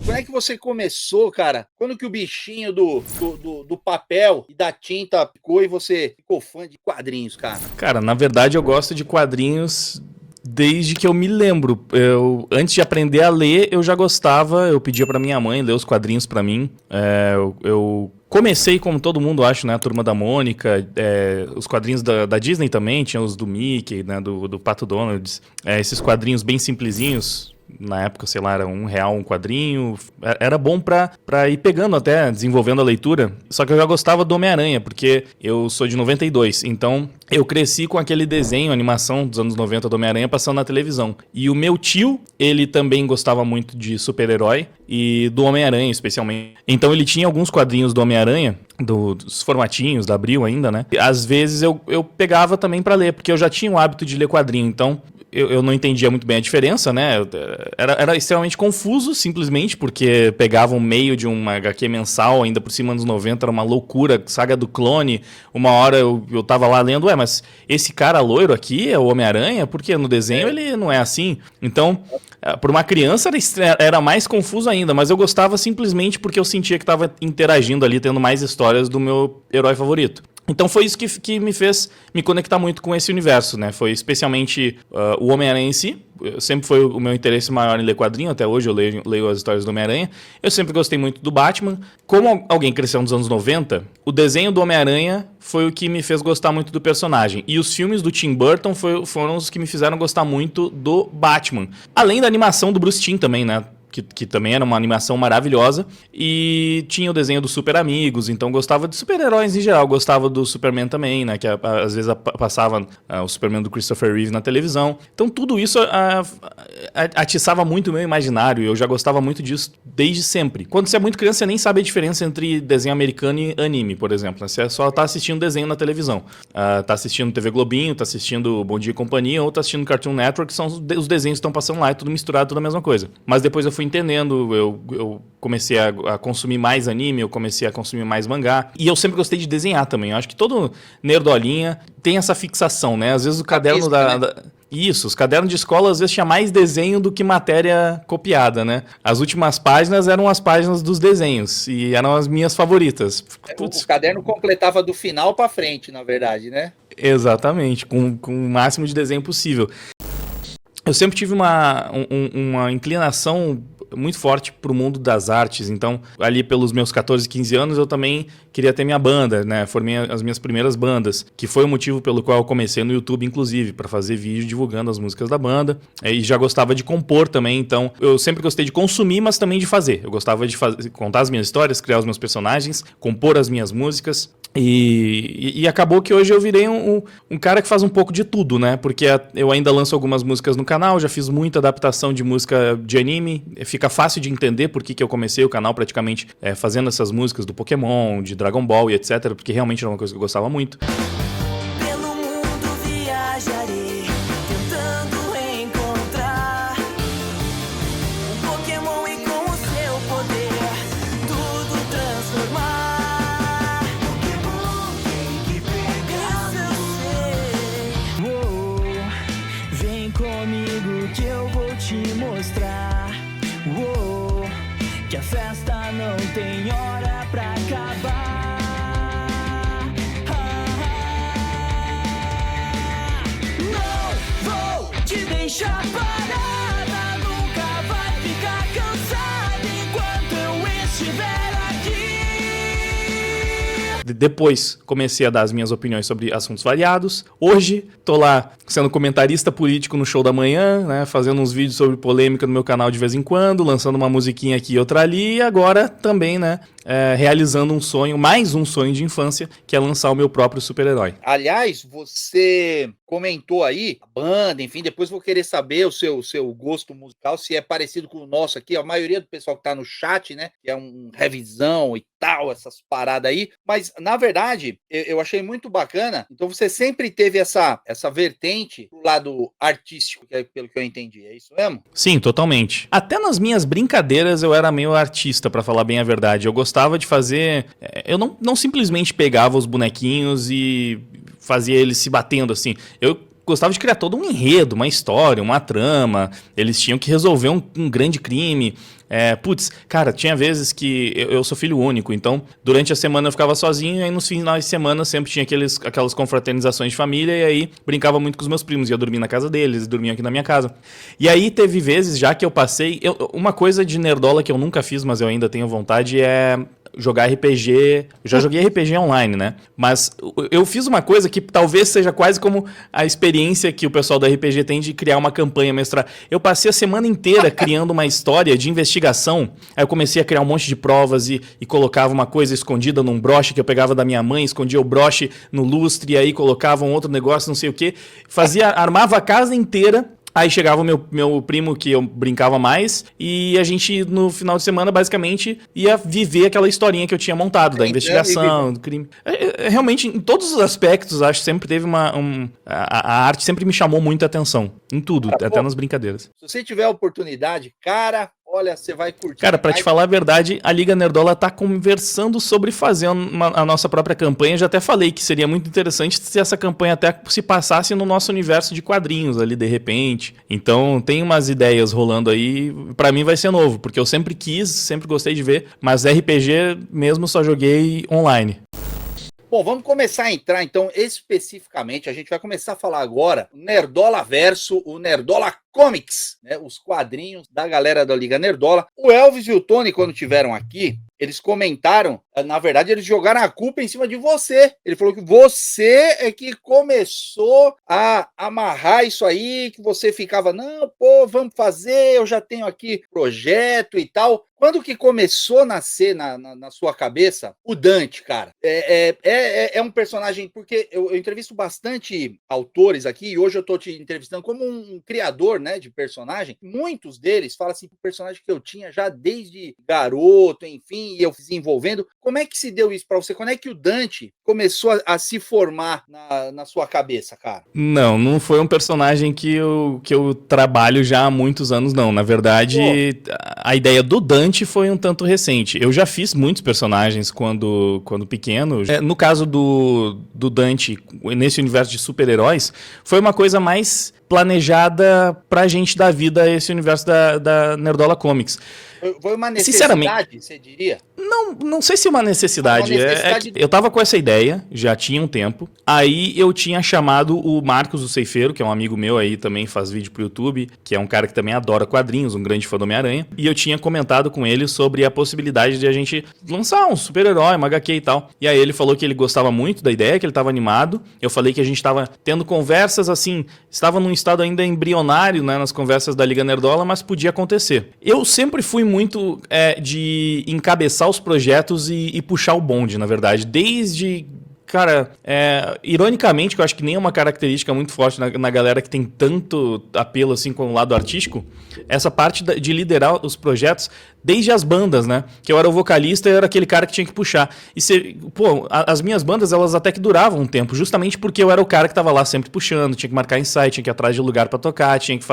Como é que você começou, cara? Quando que o bichinho do papel e da tinta ficou e você ficou fã de quadrinhos, cara? Cara, na verdade eu gosto de quadrinhos desde que eu me lembro. Antes de aprender a ler, eu já gostava. Eu pedia pra minha mãe ler os quadrinhos pra mim. Eu comecei, como todo mundo acha, né? A Turma da Mônica. Os quadrinhos da Disney também. Tinha os do Mickey, né? Do Pato Donald. Esses quadrinhos bem simplesinhos. Na época, sei lá, era R$1 um quadrinho. Era bom pra ir pegando até, desenvolvendo a leitura. Só que eu já gostava do Homem-Aranha, porque eu sou de 92. Então, eu cresci com aquele desenho, animação dos anos 90 do Homem-Aranha passando na televisão. E o meu tio, ele também gostava muito de super-herói e do Homem-Aranha, especialmente. Então, ele tinha alguns quadrinhos do Homem-Aranha, dos formatinhos, da Abril ainda, né? E, às vezes, eu pegava também pra ler, porque eu já tinha o hábito de ler quadrinho. Então, eu não entendia muito bem a diferença, né? Era extremamente confuso, simplesmente, porque pegava um meio de uma HQ mensal, ainda por cima dos 90, era uma loucura, Saga do Clone. Uma hora eu tava lá lendo, mas esse cara loiro aqui é o Homem-Aranha? Porque no desenho ele não é assim. Então, por uma criança era mais confuso ainda, mas eu gostava simplesmente porque eu sentia que estava interagindo ali, tendo mais histórias do meu herói favorito. Então foi isso que me fez me conectar muito com esse universo, né? Foi especialmente o Homem-Aranha em si. Sempre foi o meu interesse maior em ler quadrinho. Até hoje eu leio as histórias do Homem-Aranha. Eu sempre gostei muito do Batman. Como alguém cresceu nos anos 90, o desenho do Homem-Aranha foi o que me fez gostar muito do personagem. E os filmes do Tim Burton foram os que me fizeram gostar muito do Batman. Além da animação do Bruce Timm também, né? Que também era uma animação maravilhosa, e tinha o desenho dos Super Amigos, então gostava de super-heróis em geral, gostava do Superman também, né, que às vezes passava o Superman do Christopher Reeve na televisão, então tudo isso atiçava muito o meu imaginário, eu já gostava muito disso desde sempre. Quando você é muito criança, você nem sabe a diferença entre desenho americano e anime, por exemplo, né? Você só tá assistindo desenho na televisão, tá assistindo TV Globinho, tá assistindo Bom Dia e Companhia, ou tá assistindo Cartoon Network, que são os desenhos que estão passando lá, é tudo misturado, tudo a mesma coisa. Mas depois eu fui entendendo, eu comecei a consumir mais anime, eu comecei a consumir mais mangá. E eu sempre gostei de desenhar também. Eu acho que todo nerdolinha tem essa fixação, né? Às vezes o caderno Isso, os cadernos de escola às vezes tinha mais desenho do que matéria copiada, né? As últimas páginas eram as páginas dos desenhos e eram as minhas favoritas. O caderno completava do final pra frente, na verdade, né? Exatamente, com o máximo de desenho possível. Eu sempre tive uma inclinação muito forte para o mundo das artes, então ali pelos meus 14, 15 anos eu também queria ter minha banda, né? Formei as minhas primeiras bandas, que foi o motivo pelo qual eu comecei no YouTube, inclusive, para fazer vídeo divulgando as músicas da banda, e já gostava de compor também, então eu sempre gostei de consumir, mas também de fazer. Eu gostava de contar as minhas histórias, criar os meus personagens, compor as minhas músicas. E acabou que hoje eu virei um cara que faz um pouco de tudo, né? Porque eu ainda lanço algumas músicas no canal, já fiz muita adaptação de música de anime. Fica fácil de entender por que eu comecei o canal praticamente fazendo essas músicas do Pokémon, de Dragon Ball e etc. Porque realmente era uma coisa que eu gostava muito. Pelo mundo viajarei, tentando encontrar um Pokémon e com o seu poder tudo transformar. Pokémon tem que pegar, eu sei. Vem comigo que eu vou te mostrar. Que a festa não tem hora pra acabar. Não vou te deixar parada, nunca vai ficar cansada enquanto eu estiver aqui. Depois comecei a dar as minhas opiniões sobre assuntos variados. Hoje tô lá sendo comentarista político no Show da Manhã, né, fazendo uns vídeos sobre polêmica no meu canal de vez em quando, lançando uma musiquinha aqui e outra ali, e agora também, né, realizando um sonho, mais um sonho de infância, que é lançar o meu próprio super-herói. Aliás, você comentou aí, a banda, enfim, depois vou querer saber o seu gosto musical, se é parecido com o nosso aqui, a maioria do pessoal que tá no chat, né, que é um revisão e tal, essas paradas aí, mas na verdade, eu achei muito bacana, então você sempre teve essa vertente pro lado artístico, pelo que eu entendi, é isso mesmo? Sim, totalmente. Até nas minhas brincadeiras eu era meio artista, pra falar bem a verdade. Eu gostava de fazer... Eu não simplesmente pegava os bonequinhos e fazia eles se batendo assim. Eu gostava de criar todo um enredo, uma história, uma trama. Eles tinham que resolver um grande crime. Cara, tinha vezes que eu sou filho único, então durante a semana eu ficava sozinho, e aí nos finais de semana sempre tinha aquelas confraternizações de família, e aí brincava muito com os meus primos, ia dormir na casa deles, dormiam aqui na minha casa. E aí teve vezes já que eu passei... uma coisa de nerdola que eu nunca fiz, mas eu ainda tenho vontade, é jogar RPG. Eu já joguei RPG online, né? Mas eu fiz uma coisa que talvez seja quase como a experiência que o pessoal do RPG tem de criar uma campanha mestral. Eu passei a semana inteira criando uma história de investigação. Aí eu comecei a criar um monte de provas e colocava uma coisa escondida num broche que eu pegava da minha mãe, escondia o broche no lustre, e aí colocava um outro negócio, não sei o quê. Armava a casa inteira. Aí chegava o meu primo, que eu brincava mais, e a gente, no final de semana, basicamente, ia viver aquela historinha que eu tinha montado, da investigação, do crime. Realmente, em todos os aspectos, acho que sempre teve a arte sempre me chamou muita atenção. Em tudo, até nas brincadeiras. Se você tiver a oportunidade, cara, olha, você vai curtir. Cara, pra te falar a verdade, a Liga Nerdola tá conversando sobre fazer a nossa própria campanha. Já até falei que seria muito interessante se essa campanha até se passasse no nosso universo de quadrinhos ali, de repente. Então, tem umas ideias rolando aí. Pra mim vai ser novo, porque eu sempre gostei de ver, mas RPG mesmo só joguei online. Bom, vamos começar a entrar, então, especificamente, a gente vai começar a falar agora o Nerdola Verso, o Nerdola Comics, né, os quadrinhos da galera da Liga Nerdola. O Elvis e o Tony, quando tiveram aqui, eles comentaram, na verdade, eles jogaram a culpa em cima de você. Ele falou que você é que começou a amarrar isso aí, que você ficava, não, pô, vamos fazer, eu já tenho aqui projeto e tal. Quando que começou a nascer na sua cabeça o Dante, cara? É um personagem, porque eu entrevisto bastante autores aqui, e hoje eu tô te entrevistando como um criador, né, de personagem. Muitos deles falam assim, o personagem que eu tinha já desde garoto, enfim, e eu desenvolvendo. Como é que se deu isso pra você? Quando é que o Dante começou a se formar na sua cabeça, cara? Não foi um personagem que eu trabalho já há muitos anos, não. Na verdade, a ideia do Dante foi um tanto recente. Eu já fiz muitos personagens quando pequeno. No caso do Dante, nesse universo de super-heróis, foi uma coisa mais planejada pra gente dar vida a esse universo da Nerdola Comics. Foi uma necessidade, você diria? Não sei se uma necessidade. Eu tava com essa ideia, já tinha um tempo. Aí eu tinha chamado o Marcos, o Ceifeiro, que é um amigo meu aí, também faz vídeo pro YouTube, que é um cara que também adora quadrinhos, um grande fã do Homem-Aranha. E eu tinha comentado com ele sobre a possibilidade de a gente lançar um super-herói, uma HQ e tal. E aí ele falou que ele gostava muito da ideia, que ele tava animado. Eu falei que a gente tava tendo conversas assim, estava num estado ainda embrionário, né, nas conversas da Liga Nerdola, mas podia acontecer. Eu sempre fui muito de encabeçar os projetos e puxar o bonde, na verdade. Desde... Cara, ironicamente, que eu acho que nem é uma característica muito forte na galera que tem tanto apelo assim com o lado artístico, essa parte de liderar os projetos, desde as bandas, né? Que eu era o vocalista e eu era aquele cara que tinha que puxar. As minhas bandas, elas até que duravam um tempo, justamente porque eu era o cara que tava lá sempre puxando, tinha que marcar ensaio, tinha que ir atrás de lugar pra tocar, tinha que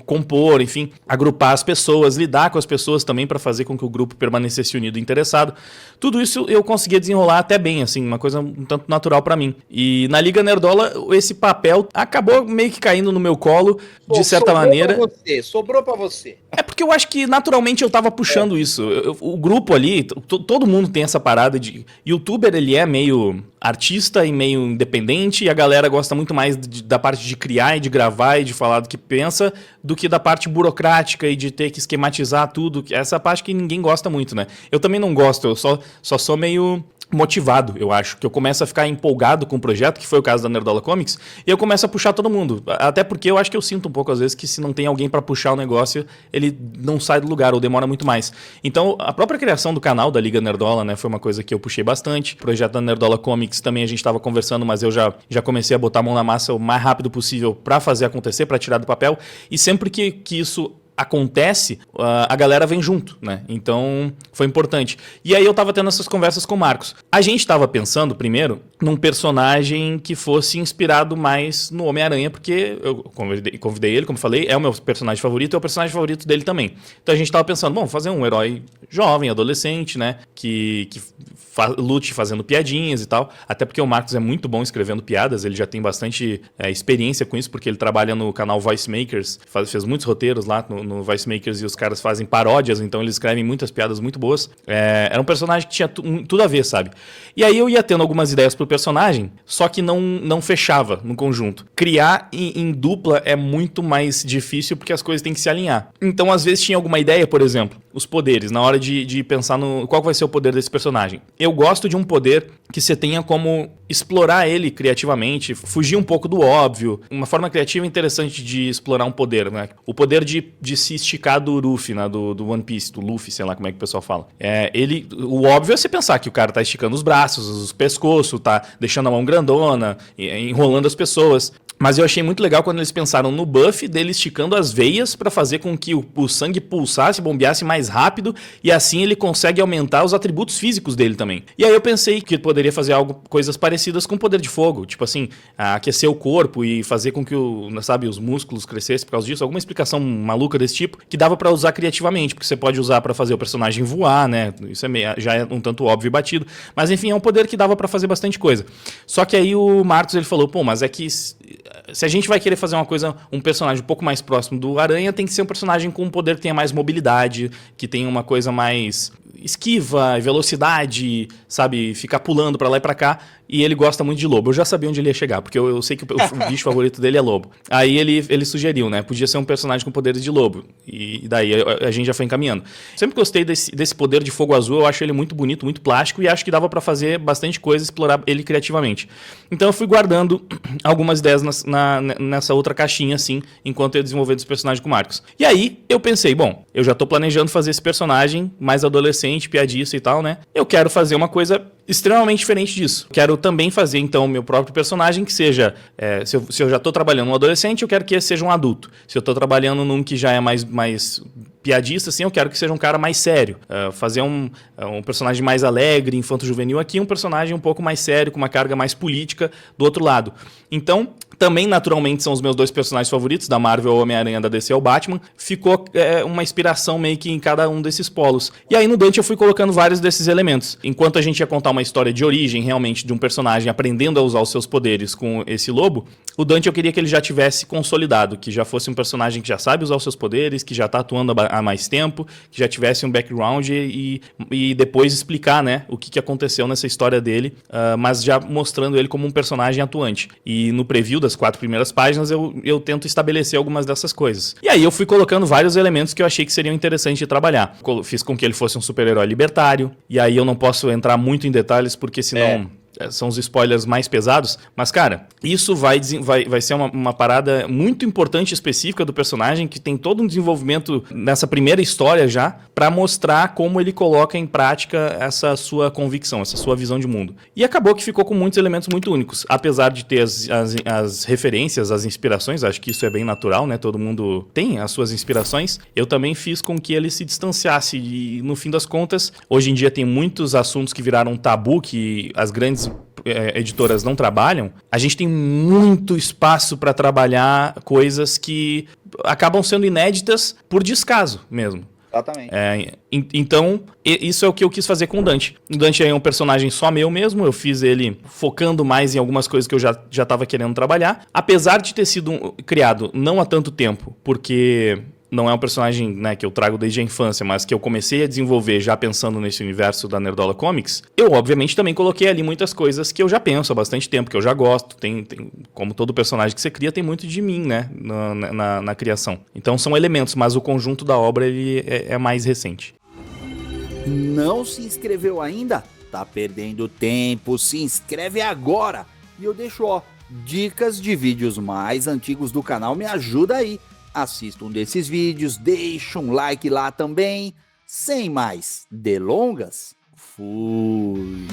compor, enfim, agrupar as pessoas, lidar com as pessoas também pra fazer com que o grupo permanecesse unido e interessado. Tudo isso eu conseguia desenrolar até bem, assim, uma coisa um tanto natural pra mim. E na Liga Nerdola, esse papel acabou meio que caindo no meu colo, de certa maneira. Sobrou pra você. É porque eu acho que naturalmente eu tava puxando isso. O grupo ali, todo mundo tem essa parada de... Youtuber, ele é meio artista e meio independente, e a galera gosta muito mais da parte de criar e de gravar e de falar do que pensa, do que da parte burocrática e de ter que esquematizar tudo. Essa parte que ninguém gosta muito, né? Eu também não gosto, eu só sou meio... motivado, eu acho, que eu começo a ficar empolgado com o projeto, que foi o caso da Nerdola Comics, e eu começo a puxar todo mundo, até porque eu acho que eu sinto um pouco às vezes que se não tem alguém pra puxar o negócio, ele não sai do lugar ou demora muito mais. Então, a própria criação do canal da Liga Nerdola, né, foi uma coisa que eu puxei bastante. O projeto da Nerdola Comics também a gente tava conversando, mas eu já comecei a botar a mão na massa o mais rápido possível pra fazer acontecer, pra tirar do papel, e sempre que isso acontece, a galera vem junto, né? Então, foi importante. E aí eu tava tendo essas conversas com o Marcos. A gente tava pensando, primeiro, num personagem que fosse inspirado mais no Homem-Aranha, porque eu convidei ele, como falei, é o meu personagem favorito, é o personagem favorito dele também. Então a gente tava pensando, bom, fazer um herói jovem, adolescente, né? Que lute fazendo piadinhas e tal. Até porque o Marcos é muito bom escrevendo piadas, ele já tem bastante experiência com isso, porque ele trabalha no canal Voice Makers, fez muitos roteiros lá no Voice Makers e os caras fazem paródias, então eles escrevem muitas piadas muito boas. Era um personagem que tinha tudo a ver, sabe? E aí eu ia tendo algumas ideias pro personagem, só que não fechava no conjunto. Criar em dupla é muito mais difícil porque as coisas têm que se alinhar. Então, às vezes, tinha alguma ideia, por exemplo, os poderes, na hora de pensar no qual vai ser o poder desse personagem. Eu gosto de um poder que você tenha como explorar ele criativamente, fugir um pouco do óbvio. Uma forma criativa interessante de explorar um poder, né? O poder de se esticar do Luffy, né? Do One Piece, do Luffy, sei lá como é que o pessoal fala. O óbvio é você pensar que o cara tá esticando os braços, os pescoços, tá deixando a mão grandona, enrolando as pessoas. Mas eu achei muito legal quando eles pensaram no buff dele esticando as veias para fazer com que o sangue pulsasse, bombeasse mais rápido, e assim ele consegue aumentar os atributos físicos dele também. E aí eu pensei que poderia fazer coisas parecidas com o poder de fogo, tipo assim, aquecer o corpo e fazer com que os músculos crescessem por causa disso, alguma explicação maluca desse tipo, que dava para usar criativamente, porque você pode usar para fazer o personagem voar, né? Isso já é um tanto óbvio e batido, mas enfim, é um poder que dava para fazer bastante coisa. Só que aí o Marcos ele falou, pô, mas é que se a gente vai querer fazer um personagem um pouco mais próximo do Aranha, tem que ser um personagem com um poder que tenha mais mobilidade, que tenha uma coisa mais esquiva, velocidade, sabe, ficar pulando pra lá e pra cá. E ele gosta muito de lobo. Eu já sabia onde ele ia chegar, porque eu sei que o bicho favorito dele é lobo. Aí ele sugeriu, né? Podia ser um personagem com poderes de lobo. E daí a gente já foi encaminhando. Sempre gostei desse poder de fogo azul. Eu acho ele muito bonito, muito plástico. E acho que dava pra fazer bastante coisa, explorar ele criativamente. Então eu fui guardando algumas ideias nessa outra caixinha, assim, enquanto eu ia desenvolvendo esse personagem com o Marcos. E aí eu pensei, bom, eu já tô planejando fazer esse personagem mais adolescente, piadista e tal, né? Eu quero fazer uma coisa extremamente diferente disso. Quero também fazer, então, o meu próprio personagem que seja... se eu já estou trabalhando um adolescente, eu quero que esse seja um adulto. Se eu estou trabalhando num que já é mais piadista, assim, eu quero que seja um cara mais sério. Fazer um personagem mais alegre, infanto-juvenil aqui, um personagem um pouco mais sério, com uma carga mais política do outro lado. Então, também, naturalmente, são os meus dois personagens favoritos, da Marvel, o Homem-Aranha, da DC, é o Batman. Ficou uma inspiração meio que em cada um desses polos. E aí, no Dante, eu fui colocando vários desses elementos. Enquanto a gente ia contar uma história de origem, realmente, de um personagem aprendendo a usar os seus poderes com esse lobo, o Dante eu queria que ele já tivesse consolidado, que já fosse um personagem que já sabe usar os seus poderes, que já tá atuando há mais tempo, que já tivesse um background e depois explicar, né, o que aconteceu nessa história dele, mas já mostrando ele como um personagem atuante. E no preview das 4 primeiras páginas eu tento estabelecer algumas dessas coisas. E aí eu fui colocando vários elementos que eu achei que seriam interessantes de trabalhar. Fiz com que ele fosse um super-herói libertário, e aí eu não posso entrar muito em detalhes, porque senão... são os spoilers mais pesados, mas cara, isso vai ser uma parada muito importante e específica do personagem, que tem todo um desenvolvimento nessa primeira história já, pra mostrar como ele coloca em prática essa sua convicção, essa sua visão de mundo. E acabou que ficou com muitos elementos muito únicos, apesar de ter as referências, as inspirações, acho que isso é bem natural, né? Todo mundo tem as suas inspirações. Eu também fiz com que ele se distanciasse e, no fim das contas, hoje em dia tem muitos assuntos que viraram tabu, que as grandes editoras não trabalham. A gente tem muito espaço para trabalhar coisas que acabam sendo inéditas por descaso mesmo. Exatamente. Então, isso é o que eu quis fazer com o Dante. O Dante é um personagem só meu mesmo, eu fiz ele focando mais em algumas coisas que eu já estava querendo trabalhar. Apesar de ter sido criado não há tanto tempo, porque... não é um personagem, né, que eu trago desde a infância, mas que eu comecei a desenvolver já pensando nesse universo da Nerdola Comics, eu obviamente também coloquei ali muitas coisas que eu já penso há bastante tempo, que eu já gosto. Tem como todo personagem que você cria, tem muito de mim, né, na criação. Então são elementos, mas o conjunto da obra ele é mais recente. Não se inscreveu ainda? Tá perdendo tempo, se inscreve agora! E eu deixo, dicas de vídeos mais antigos do canal, me ajuda aí. Assista um desses vídeos, deixa um like lá também. Sem mais delongas, fui!